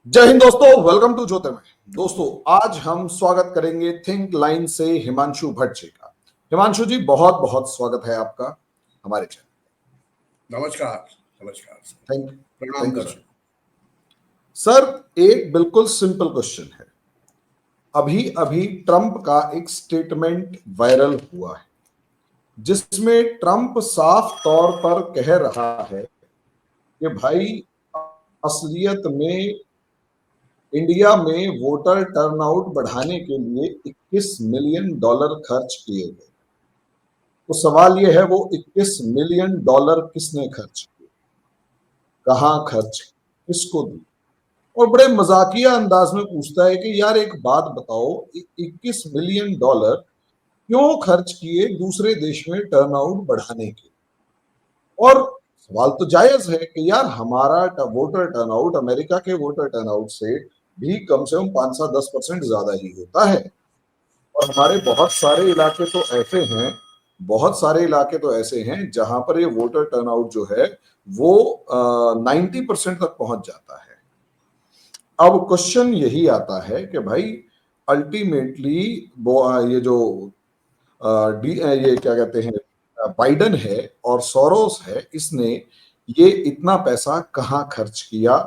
जय हिंद दोस्तों, welcome to ज्योतिर्मय। दोस्तों, आज हम स्वागत करेंगे थिंक लाइन से हिमांशु भट्ट जी का। हिमांशु जी, बहुत बहुत स्वागत है आपका हमारे चैनल। नमस्कार। नमस्कार सर। थैंक प्रणाम थैंक यू सर। दर्शक। सर, एक बिल्कुल सिंपल क्वेश्चन है। अभी अभी ट्रंप का एक स्टेटमेंट वायरल हुआ है जिसमें ट्रंप साफ तौर पर कह रहा है कि भाई, असलियत में इंडिया में वोटर टर्नआउट बढ़ाने के लिए 21 मिलियन डॉलर खर्च किए गए। तो सवाल यह है, वो 21 मिलियन डॉलर किसने खर्च किए, कहां खर्च, किसको दी? और बड़े मजाकिया अंदाज में पूछता है कि यार एक बात बताओ, 21 मिलियन डॉलर क्यों खर्च किए दूसरे देश में टर्नआउट बढ़ाने के? और सवाल तो जायज है कि यार हमारा वोटर टर्नआउट अमेरिका के वोटर टर्नआउट से भी कम से कम 5 से 10% ज्यादा ही होता है। और हमारे बहुत सारे इलाके तो ऐसे हैं जहां पर ये वोटर टर्नआउट जो है वो 90% तक पहुंच जाता है। अब क्वेश्चन यही आता है कि भाई, अल्टीमेटली ये जो ये क्या कहते हैं, बाइडन है और सोरोस है, इसने ये इतना पैसा कहाँ खर्च किया,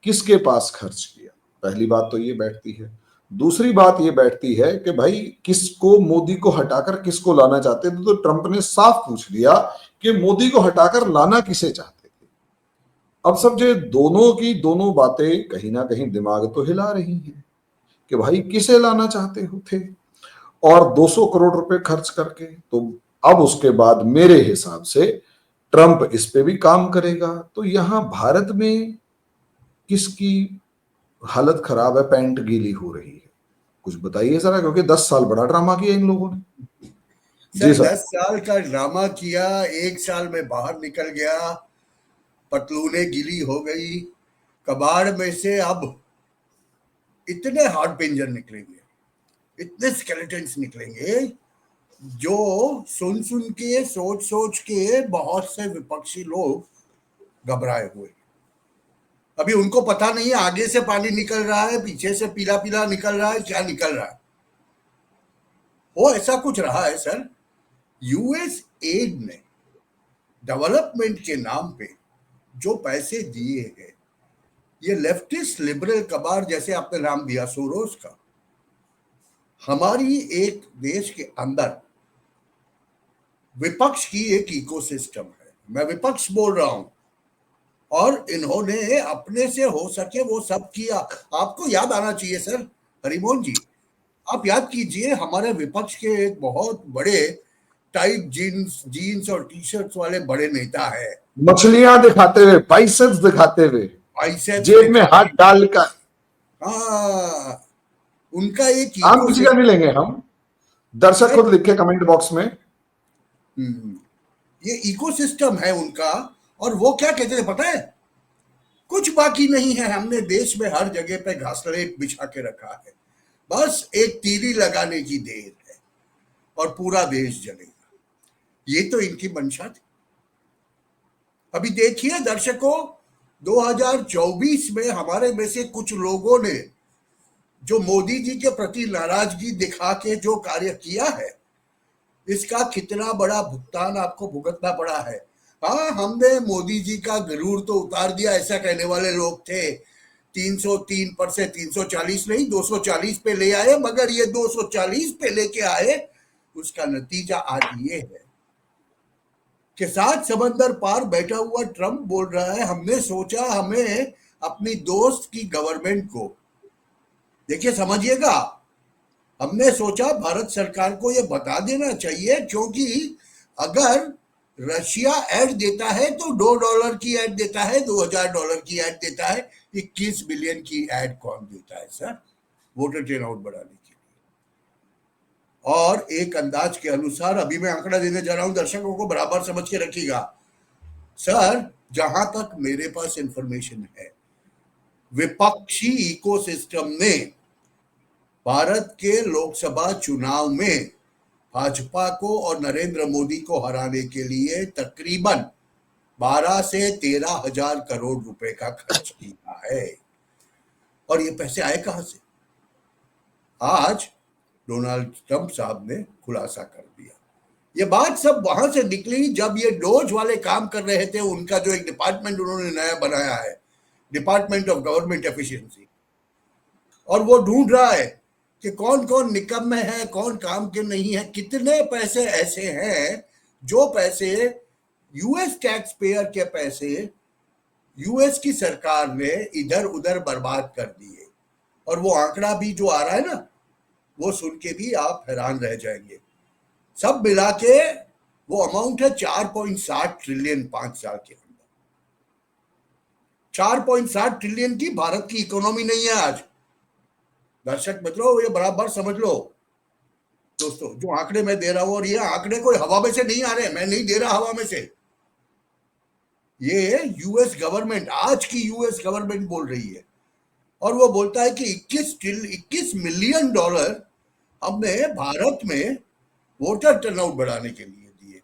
किसके पास खर्च किया? पहली बात तो ये बैठती है। दूसरी बात ये बैठती है कि भाई, किसको, मोदी को हटाकर किसको लाना चाहते थे? तो ट्रंप ने साफ पूछ लिया कि मोदी को हटाकर लाना किसे चाहते थे। अब सब जो दोनों की दोनों बातें कहीं ना कहीं दिमाग तो हिला रही हैं कि भाई किसे लाना चाहते हो थे, और 200 करोड़ रुपए खर्च करके। तो अब उसके बाद मेरे हिसाब से ट्रंप इस पे भी काम करेगा। तो यहां भारत में किसकी हालत खराब है, पैंट गीली हो रही है? कुछ बताइए जरा, क्योंकि 10 साल बड़ा ड्रामा किया इन लोगों ने। जी सर सर। 10 साल का ड्रामा किया, 1 साल में बाहर निकल गया, पतलूने गीली हो गई। कबाड़ में से अब इतने हार्ड पिंजर निकलेंगे, इतने स्केलेटन्स निकलेंगे जो सुन सुन के, सोच सोच के बहुत से विपक्षी लोग घबराए हुए। अभी उनको पता नहीं है आगे से पानी निकल रहा है, पीछे से पीला पीला निकल रहा है, क्या निकल रहा है। वो ऐसा कुछ रहा है सर। यूएस एड ने डेवलपमेंट के नाम पे जो पैसे दिए हैं, ये लेफ्टिस्ट लिबरल कबाड़, जैसे आपने नाम दिया सोरोस का, हमारी एक देश के अंदर विपक्ष की एक इकोसिस्टम है। मैं विपक्ष बोल रहा हूं, और इन्होंने अपने से हो सके वो सब किया। आपको याद आना चाहिए सर, हरिमोहन जी, आप याद कीजिए, हमारे विपक्ष के एक बहुत बड़े टाइट जीन्स जीन्स और टी शर्ट्स वाले बड़े नेता है, मछलियां दिखाते हुए, बाइसेप्स दिखाते हुए, बाइसेप्स जेब में दिखाते। हाथ डालकर। हाँ, उनका एक नाम किसी का नहीं इकोसिस्टम। लेंगे हम, दर्शक सर खुद लिखे कमेंट बॉक्स में। ये इकोसिस्टम है उनका। और वो क्या कहते थे पता है? कुछ बाकी नहीं है, हमने देश में हर जगह पे घासलेट बिछा के रखा है, बस एक तीली लगाने की देर है और पूरा देश जलेगा। ये तो इनकी मंशा थी। अभी देखिए दर्शकों, 2024 में हमारे में से कुछ लोगों ने जो मोदी जी के प्रति नाराजगी दिखा के जो कार्य किया है, इसका कितना बड़ा भुगतान आपको भुगतना पड़ा है। हाँ, हमने मोदी जी का गरूर तो उतार दिया, ऐसा कहने वाले लोग थे। 303 पर से 340 नहीं, 240 पे ले आए, मगर ये 240 पे लेके आए, उसका नतीजा आज ये है कि 7 समंदर पार बैठा हुआ ट्रंप बोल रहा है, हमने सोचा हमें अपनी दोस्त की गवर्नमेंट को, देखिए समझिएगा, हमने सोचा भारत सरकार को यह बता देना चाहिए, क्योंकि अगर रशिया ऐड देता है तो $2 की ऐड देता है, $2000 की ऐड देता है, 21 बिलियन की ऐड कौन देता है सर वोटर टर्नआउट बढ़ाने के लिए? और एक अंदाज के अनुसार, अभी मैं आंकड़ा देने जा रहा हूं, दर्शकों को बराबर समझ के रखिएगा सर। जहां तक मेरे पास इंफॉर्मेशन है, विपक्षी इकोसिस्टम ने भारत के लोकसभा चुनाव में भाजपा को और नरेंद्र मोदी को हराने के लिए तकरीबन 12 से 13 हजार करोड़ रुपए का खर्च किया है। और ये पैसे आए कहां से? आज डोनाल्ड ट्रंप साहब ने खुलासा कर दिया। ये बात सब वहां से निकली जब ये डोज वाले काम कर रहे थे। उनका जो एक डिपार्टमेंट उन्होंने नया बनाया है, डिपार्टमेंट ऑफ गवर्नमेंट एफिशिएंसी, और वो ढूंढ रहा है कि कौन कौन निकम्मे है, कौन काम के नहीं है, कितने पैसे ऐसे हैं जो पैसे यूएस टैक्स पेयर के पैसे यूएस की सरकार ने इधर उधर बर्बाद कर दिए। और वो आंकड़ा भी जो आ रहा है ना, वो सुन के भी आप हैरान रह जाएंगे। सब मिला के वो अमाउंट है 4.7 ट्रिलियन 5 साल के अंदर। 4.7 ट्रिलियन की भारत की इकोनॉमी नहीं है आज। दर्शक मित्रों, ये बराबर समझ लो दोस्तों, जो आंकड़े मैं दे रहा हूं, और ये आंकड़े कोई हवा में से नहीं आ रहे, मैं नहीं दे रहा हवा में से। ये यूएस गवर्नमेंट, आज की यूएस गवर्नमेंट बोल रही है। और वो बोलता है कि 21 मिलियन डॉलर हमने भारत में वोटर टर्नआउट बढ़ाने के लिए दिए।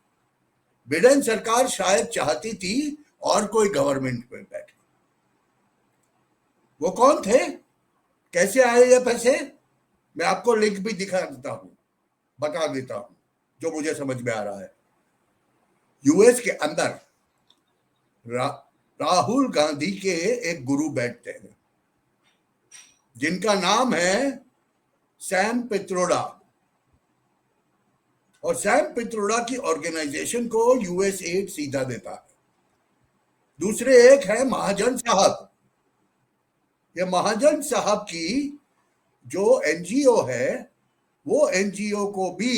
बिडेन सरकार शायद चाहती थी और कोई गवर्नमेंट में बैठे। वो कौन थे, कैसे आए ये पैसे? मैं आपको लिंक भी दिखा देता हूं, बता देता हूं जो मुझे समझ में आ रहा है। यूएस के अंदर राहुल गांधी के एक गुरु बैठते हैं जिनका नाम है सैम पित्रोडा। और सैम पित्रोडा की ऑर्गेनाइजेशन को यूएस एड सीधा देता है। दूसरे एक है महाजन साहब। ये महाजन साहब की जो एनजीओ है, वो एनजीओ को भी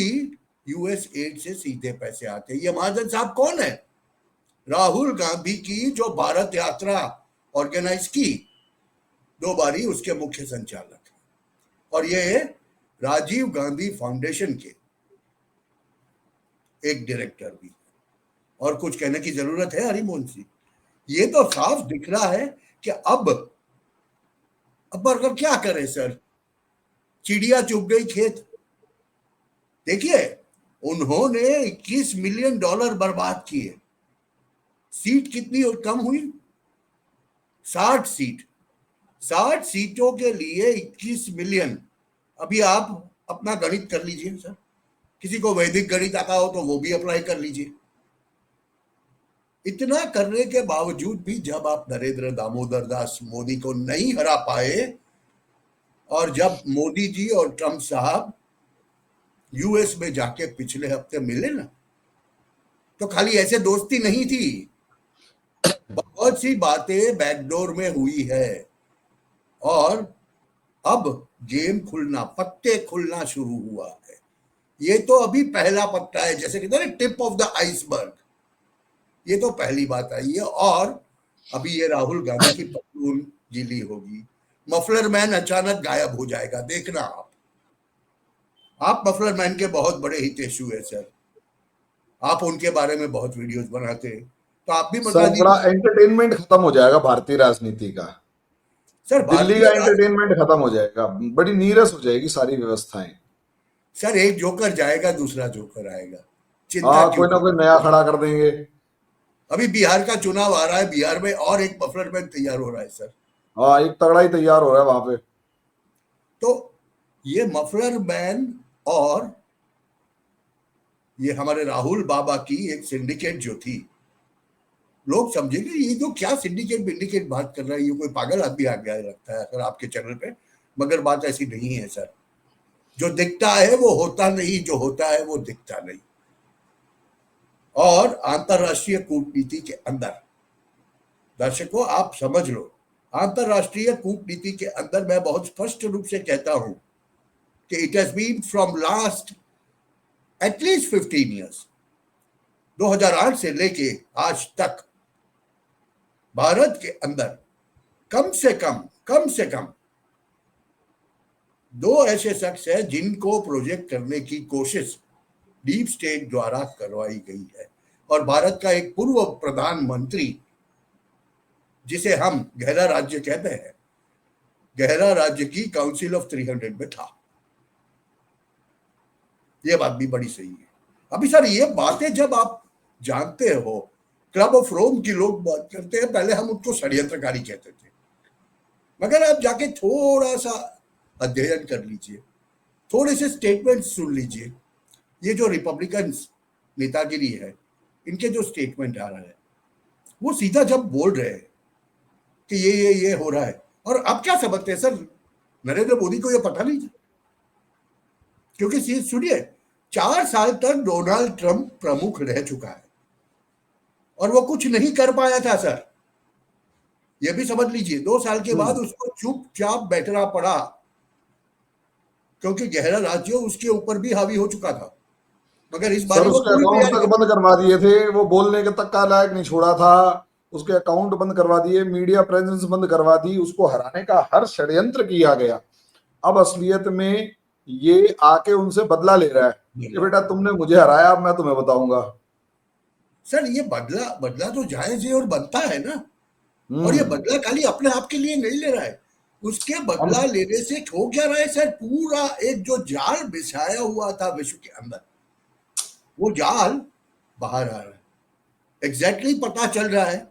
यूएस एड से सीधे पैसे आते हैं। ये महाजन साहब कौन है? राहुल गांधी की जो भारत यात्रा ऑर्गेनाइज की, 2 बारी उसके मुख्य संचालक है। और ये राजीव गांधी फाउंडेशन के एक डायरेक्टर भी। और कुछ कहने की जरूरत है हरिमोहन सिंह? ये तो साफ दिख रहा है कि अब अगर क्या करें सर, चिड़िया चुग गई खेत। देखिए, उन्होंने 21 मिलियन डॉलर बर्बाद किए। सीट कितनी कम हुई? 60 सीट। 60 सीटों के लिए 21 मिलियन। अभी आप अपना गणित कर लीजिए सर, किसी को वैदिक गणित आता हो तो वो भी अप्लाई कर लीजिए। इतना करने के बावजूद भी जब आप नरेंद्र दामोदर दास मोदी को नहीं हरा पाए, और जब मोदी जी और ट्रंप साहब यूएस में जाके पिछले हफ्ते मिले ना, तो खाली ऐसे दोस्ती नहीं थी, बहुत सी बातें बैकडोर में हुई है। और अब गेम खुलना, पत्ते खुलना शुरू हुआ है। ये तो अभी पहला पत्ता है, जैसे कहते हैं टिप ऑफ द आइसबर्ग। ये तो पहली बात आई है। और अभी ये राहुल गांधी की पतलून गीली होगी, मफलर मैन अचानक गायब हो जाएगा, देखना आप मफलर मैन के बहुत बड़े हितेशु है सर, आप उनके बारे में बहुत वीडियोस बनाते हैं, तो आप भी बता सर बड़ा एंटरटेनमेंट खत्म हो जाएगा भारतीय राजनीति का। सर दिल्ली का एंटरटेनमेंट खत्म हो जाएगा, बड़ी नीरस हो जाएगी सारी व्यवस्थाएं। सर एक जोकर जाएगा, दूसरा जोकर आएगा, चिंता हाँ, क्यों? कोई ना कोई नया खड़ा कर देंगे। अभी बिहार का चुनाव आ रहा है, बिहार में और एक मफलर मैन तैयार हो रहा है सर। हाँ, एक तगड़ा ही तैयार हो रहा है वहां पे। तो ये मफलर मैन और ये हमारे राहुल बाबा की एक सिंडिकेट जो थी, लोग समझेंगे ये जो क्या सिंडिकेट बात कर रहा है, ये कोई पागल आदमी आ गया लगता है सर आपके चैनल पे। मगर बात ऐसी नहीं है सर, जो दिखता है वो होता नहीं, जो होता है वो दिखता नहीं। और अंतरराष्ट्रीय कूटनीति के अंदर, दर्शकों आप समझ लो, अंतरराष्ट्रीय कूटनीति के अंदर मैं बहुत स्पष्ट रूप से कहता हूं कि it has been from last at least 15 years, 2008 से लेके आज तक भारत के अंदर कम से कम 2 ऐसे शख्स हैं जिनको प्रोजेक्ट करने की कोशिश डीप स्टेट द्वारा करवाई गई है। और भारत का एक पूर्व प्रधानमंत्री, जिसे हम गहरा राज्य कहते हैं, गहरा राज्य की काउंसिल ऑफ 300 में था। ये बात भी बड़ी सही है। अभी सर ये बातें जब आप जानते हो, क्लब ऑफ रोम की लोग बात करते हैं, पहले हम उनको षड्यंत्रकारी कहते थे। मगर आप जाके थोड़ा सा अध्ययन कर लीजिए, थोड़े से स्टेटमेंट सुन लीजिए। ये जो रिपब्लिकन नेतागिरी है, इनके जो स्टेटमेंट आ रहा है, वो सीधा जब बोल रहे हैं कि ये हो रहा है, और आप क्या समझते हैं सर, नरेंद्र मोदी को ये पता नहीं था? क्योंकि सुनिए, 4 साल तक डोनाल्ड ट्रंप प्रमुख रह चुका है और वो कुछ नहीं कर पाया था सर, ये भी समझ लीजिए। 2 साल के बाद उसको चुपचाप बैठना पड़ा, क्योंकि गहरा राज्य उसके ऊपर भी हावी हो चुका था। मगर इस बार सर वो उसके पूरी अकाउंट तैयारी तक बंद करवा दिए थे, वो बोलने के तक का लायक नहीं छोड़ा था। उसके अकाउंट बंद करवा दिए, मीडिया प्रेजेंस बंद करवा दी, उसको हराने का हर षड्यंत्र किया गया। अब असलियत में ये आके उनसे बदला ले रहा है कि बेटा तुमने मुझे हराया, अब मैं तुम्हें बताऊंगा। सर ये बदला बदला तो जायज है और बनता है ना। और ये हम्म। बदला खाली अपने आप के लिए नहीं ले रहा है, उसके हम बदला लेने से हो क्या रहा है सर, पूरा एक जो जाल बिछाया हुआ था विश्व के अंदर, वो जाल बाहर आ रहा है। एग्जैक्टली पता चल रहा है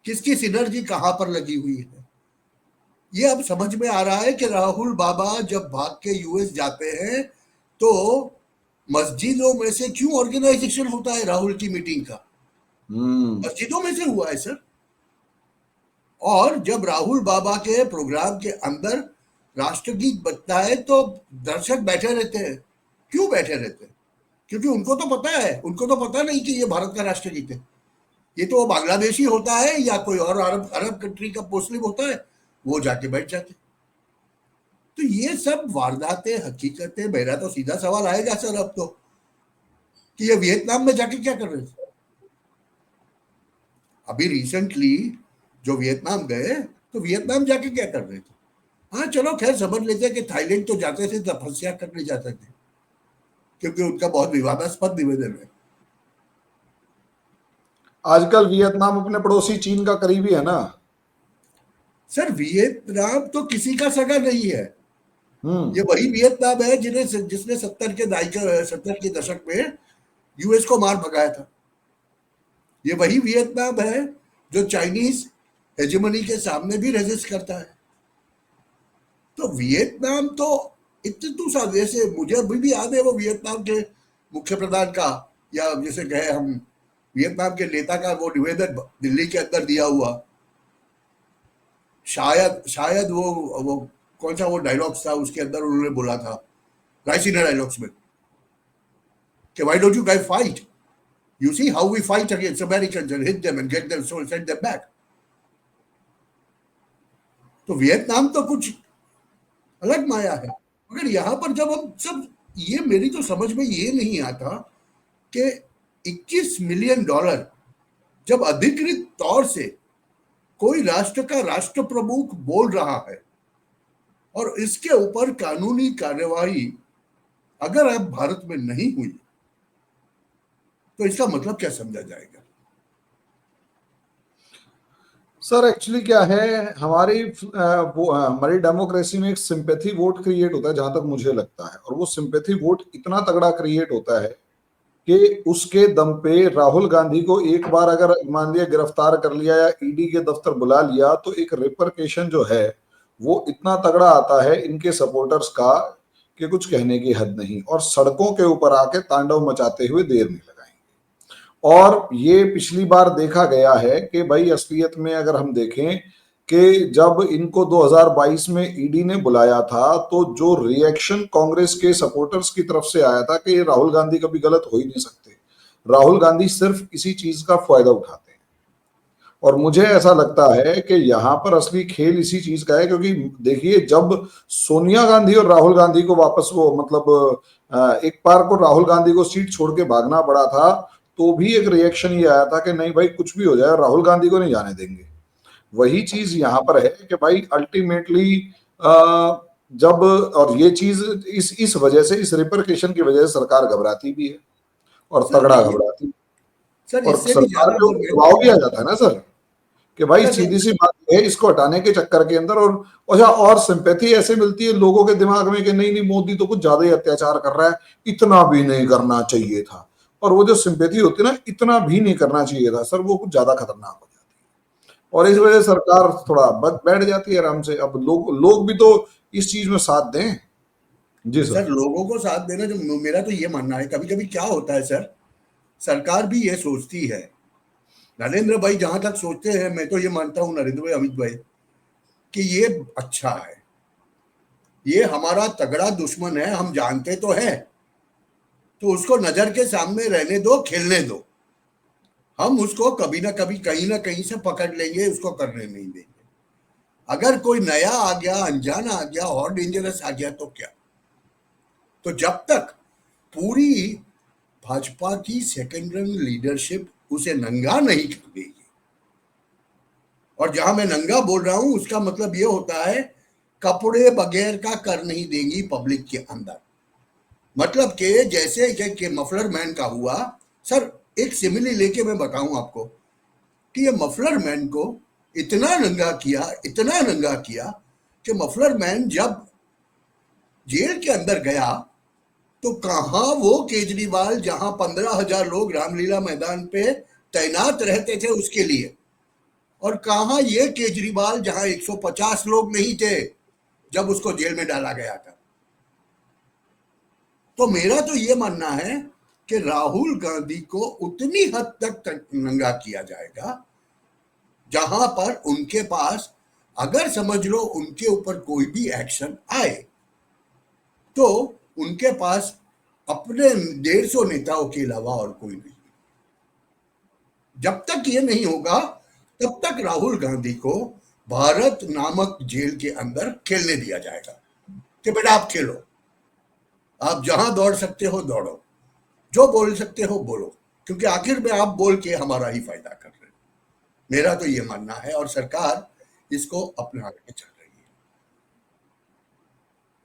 किसकी सिनर्जी कहां पर लगी हुई है। ये अब समझ में आ रहा है कि राहुल बाबा जब भाग के यूएस जाते हैं तो मस्जिदों में से क्यों ऑर्गेनाइजेशन होता है राहुल की मीटिंग का? हम्म। मस्जिदों में से हुआ है सर। और जब राहुल बाबा के प्रोग्राम के अंदर राष्ट्रगीत बजता है तो दर्शक बैठे रहते हैं। क्यों बैठे रहते हैं? क्योंकि उनको तो पता है, उनको तो पता नहीं कि ये भारत का राष्ट्रगीत है। ये तो बांग्लादेशी होता है या कोई और अरब अरब कंट्री का मुस्लिम होता है, वो जाके बैठ जाते। तो ये सब वारदातें, हकीकतें। मेरा तो सीधा सवाल आएगा सर अब तो, कि ये वियतनाम में जाके क्या कर रहे थे? अभी रिसेंटली जो वियतनाम गए, तो वियतनाम जाके क्या कर रहे थे? हाँ चलो खैर समझ लेते हैं कि थाईलैंड तो जाते थे, तपस्या करने जाते थे, क्योंकि उनका बहुत विवादास्पद निवेदन है। आजकल वियतनाम अपने पड़ोसी चीन का करीबी है ना। सर वियतनाम तो किसी का सगा नहीं है। हम्म। ये वही वियतनाम है जिसने 70 के दशक में यूएस को मार भगाया था। ये वही वियतनाम है जो चाइनीज हेजेमनी के सामने भी रेजिस्ट करता है। तो वियतनाम तो इतने तो सा, जैसे मुझे अभी भी याद है वो वियतनाम के मुख्य प्रधान का, या जैसे कहे हम वियतनाम के नेता का, वो निवेदन दिल्ली के अंदर दिया हुआ। शायद शायद वो कौन सा वो डायलॉग्स था उसके अंदर उन्होंने बोला था, राइसीना डायलॉग्स में, कि why don't you guys fight, you see how we fight against Americans and hit them and get them so send them back. तो वियतनाम तो कुछ अलग माया है। मगर यहाँ पर जब हम सब, ये मेरी तो समझ में ये नहीं आता कि 21 मिलियन डॉलर जब अधिकृत तौर से कोई राष्ट्र का राष्ट्र प्रमुख बोल रहा है, और इसके ऊपर कानूनी कार्यवाही अगर अब भारत में नहीं हुई, तो इसका मतलब क्या समझा जाएगा? सर एक्चुअली क्या है, हमारी डेमोक्रेसी में एक सिंपैथी वोट क्रिएट होता है जहां तक मुझे लगता है, और वो सिंपैथी वोट इतना तगड़ा क्रिएट होता है कि उसके दम पे राहुल गांधी को एक बार अगर मान लिया गिरफ्तार कर लिया या ईडी के दफ्तर बुला लिया, तो एक रिपरकेशन जो है वो इतना तगड़ा आता है इनके सपोर्टर्स का कि कुछ कहने की हद नहीं, और सड़कों के ऊपर आके तांडव मचाते हुए देर नहीं लगाएंगे। और ये पिछली बार देखा गया है कि भाई असलियत में अगर हम देखें कि जब इनको 2022 में ईडी ने बुलाया था, तो जो रिएक्शन कांग्रेस के सपोर्टर्स की तरफ से आया था कि राहुल गांधी कभी गलत हो ही नहीं सकते, राहुल गांधी सिर्फ इसी चीज का फायदा उठाते हैं। और मुझे ऐसा लगता है कि यहाँ पर असली खेल इसी चीज का है, क्योंकि देखिए जब सोनिया गांधी और राहुल गांधी को वापस वो मतलब एक बार को राहुल गांधी को सीट छोड़ के भागना पड़ा था, तो भी एक रिएक्शन ये आया था कि नहीं भाई कुछ भी हो जाए राहुल गांधी को नहीं जाने देंगे। वही चीज यहाँ पर है कि भाई अल्टीमेटली जब, और ये चीज इस वजह से, इस रिपरकेशन की वजह से सरकार घबराती भी है, और सर तगड़ा ये, घबराती है। सर और इससे भी सरकार ज्यादा के अगर ऊपर मैं दबाव भी आ जाता है ना सर, कि भाई सर सीधी सी बात है इसको हटाने के चक्कर के अंदर, और अच्छा और सिंपैथी ऐसे मिलती है लोगों के दिमाग में कि नहीं नहीं मोदी तो कुछ ज्यादा ही अत्याचार कर रहा है, इतना भी नहीं करना चाहिए था। और वो जो सिंपैथी होती है ना, इतना भी नहीं करना चाहिए था सर, वो कुछ ज्यादा खतरनाक हो जाती और इस वजह से सरकार थोड़ा बैठ जाती है आराम से। अब लोग भी तो इस चीज में साथ दें। जी सर। सर लोगों को साथ देना, जो मेरा तो ये मानना है, कभी कभी क्या होता है सर, सरकार भी ये सोचती है, नरेंद्र भाई जहां तक सोचते हैं, मैं तो ये मानता हूं नरेंद्र भाई, अमित भाई, कि ये अच्छा है, ये हमारा तगड़ा दुश्मन है, हम जानते तो हैं, तो उसको नजर के सामने रहने दो, खेलने दो, हम उसको कभी ना कहीं से पकड़ लेंगे, उसको करने नहीं देंगे। अगर कोई नया आ गया, अनजाना आ गया और डेंजरस आ गया तो क्या? तो जब तक पूरी भाजपा की सेकेंड रंग लीडरशिप उसे नंगा नहीं कर देगी, और जहां मैं नंगा बोल रहा हूं उसका मतलब ये होता है कपड़े बगैर का कर नहीं देंगी पब्लिक के अंदर। मतलब कि जैसे कि मफलर मैन का हुआ सर, एक सिमिली लेके मैं बताऊं आपको कि ये मफलर मैन को इतना नंगा किया, इतना नंगा किया कि मफलर मैन जब जेल के अंदर गया तो कहां वो केजरीवाल जहां 15,000 लोग रामलीला मैदान पे तैनात रहते थे उसके लिए, और कहां ये केजरीवाल जहां 150 लोग नहीं थे जब उसको जेल में डाला गया था। तो मेरा तो ये मानना है कि राहुल गांधी को उतनी हद तक नंगा किया जाएगा जहां पर उनके पास, अगर समझ लो उनके ऊपर कोई भी एक्शन आए तो उनके पास अपने 150 नेताओं के अलावा और कोई नहीं। जब तक ये नहीं होगा तब तक राहुल गांधी को भारत नामक जेल के अंदर खेलने दिया जाएगा कि बेटा आप खेलो, आप जहां दौड़ सकते हो दौड़ो, जो बोल सकते हो बोलो, क्योंकि आखिर में आप बोल के हमारा ही फायदा कर रहे हो। मेरा तो ये मानना है, और सरकार इसको अपना के चल रही है,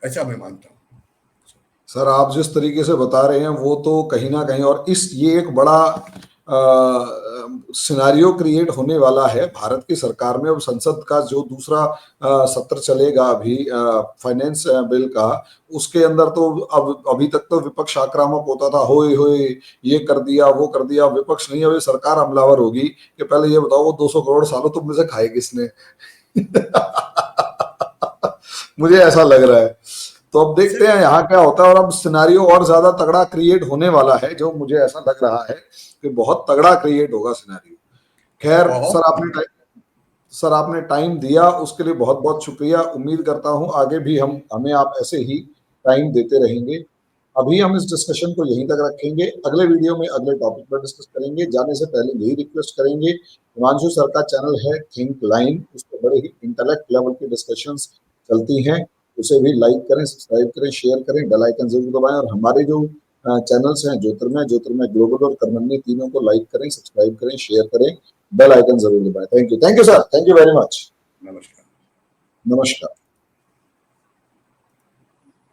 ऐसा मैं मानता हूं। सर आप जिस तरीके से बता रहे हैं वो तो कहीं ना कहीं, और ये एक बड़ा सिनारियो क्रिएट होने वाला है भारत की सरकार में। अब संसद का जो दूसरा सत्र चलेगा अभी फाइनेंस बिल का, उसके अंदर तो अब अभी तक तो विपक्ष आक्रामक होता था, होए होए ये कर दिया वो कर दिया। विपक्ष नहीं, अब ये सरकार हमलावर होगी कि पहले ये बताओ वो 200 करोड़ सालों तुम में से खाए किसने। मुझे ऐसा लग रहा है। तो अब देखते हैं यहाँ क्या होता है। और अब सिनारियो और ज्यादा तगड़ा क्रिएट होने वाला है, जो मुझे ऐसा लग रहा है कि बहुत तगड़ा क्रिएट होगा सिनारियो। खैर सर आपने टाइम दिया उसके लिए बहुत बहुत शुक्रिया। उम्मीद करता हूं आगे भी हमें आप ऐसे ही टाइम देते रहेंगे। अभी हम इस डिस्कशन को यहीं तक रखेंगे, अगले वीडियो में अगले टॉपिक पर डिस्कस करेंगे। जाने से पहले यही रिक्वेस्ट करेंगे, हिमांशु सर का चैनल है थिंक लाइन, उस पर बड़े ही इंटेलेक्ट लेवल की डिस्कशंस चलती हैं, उसे भी लाइक करें, सब्सक्राइब करें, शेयर करें, बेल आइकन जरूर दबाएं। और हमारे जो चैनल्स हैं ज्योतिर्मय ग्लोबल और कर्मण्य, तीनों को लाइक करें, सब्सक्राइब करें, शेयर करें, बेल आइकन जरूर दबाएं। Thank you sir, thank you very much. नमस्कार। नमस्कार।